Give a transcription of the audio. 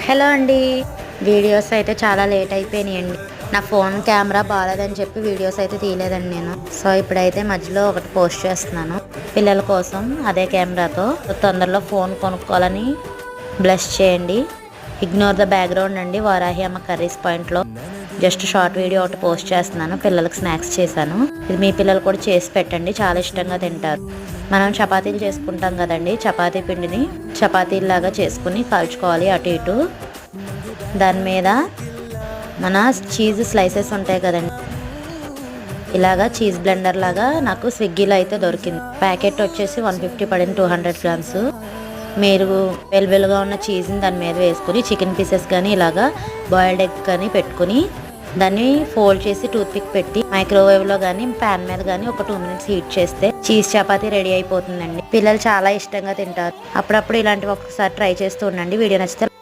Hello అండి. Videos అయితే చాలా లేట్ అయిపోయినాయండి. నా ఫోన్ కెమెరా బాగాలేదని చెప్పి వీడియోస్ అయితే తీయలేదండి నేను. సో ఇప్పుడైతే మధ్యలో ఒకటి పోస్ట్ చేస్తున్నాను పిల్లల కోసం అదే కెమెరాతో. తొందరలో ఫోన్ కొనుక్కోవాలని బ్లెస్ చేయండి. ఇగ్నోర్ ద బ్యాక్గ్రౌండ్ అండి. వారాహి అమ్మ కర్రీస్ పాయింట్లో జస్ట్ షార్ట్ వీడియో ఒకటి పోస్ట్ చేస్తున్నాను. పిల్లలకి స్నాక్స్ చేశాను. ఇది మీ పిల్లలు కూడా చేసి పెట్టండి, చాలా ఇష్టంగా తింటారు. మనం చపాతీలు చేసుకుంటాం కదండి, చపాతీ పిండిని చపాతీలాగా చేసుకుని కాల్చుకోవాలి అటు ఇటు. దాని మీద మన చీజ్ స్లైసెస్ ఉంటాయి కదండి, ఇలాగా చీజ్ బ్లెండర్ లాగా నాకు స్విగ్గీలో అయితే దొరికింది. ప్యాకెట్ వచ్చేసి 150 పడింది, 200 గ్రామ్స్. మీరు వెలువెలుగా ఉన్న చీజ్ని దాని మీద వేసుకుని చికెన్ పీసెస్ కానీ ఇలాగా బాయిల్డ్ ఎగ్ కానీ పెట్టుకుని దాన్ని ఫోల్డ్ చేసి టూత్ పిక్ పెట్టి మైక్రోవేవ్లో కానీ ప్యాన్ మీద కానీ ఒక 2 మినిట్స్ హీట్ చేస్తే చీజ్ చపాతీ రెడీ అయిపోతుందండి. పిల్లలు చాలా ఇష్టంగా తింటారు. అప్పుడప్పుడు ఇలాంటివి ఒకసారి ట్రై చేస్తూ ఉండండి. వీడియో నచ్చితే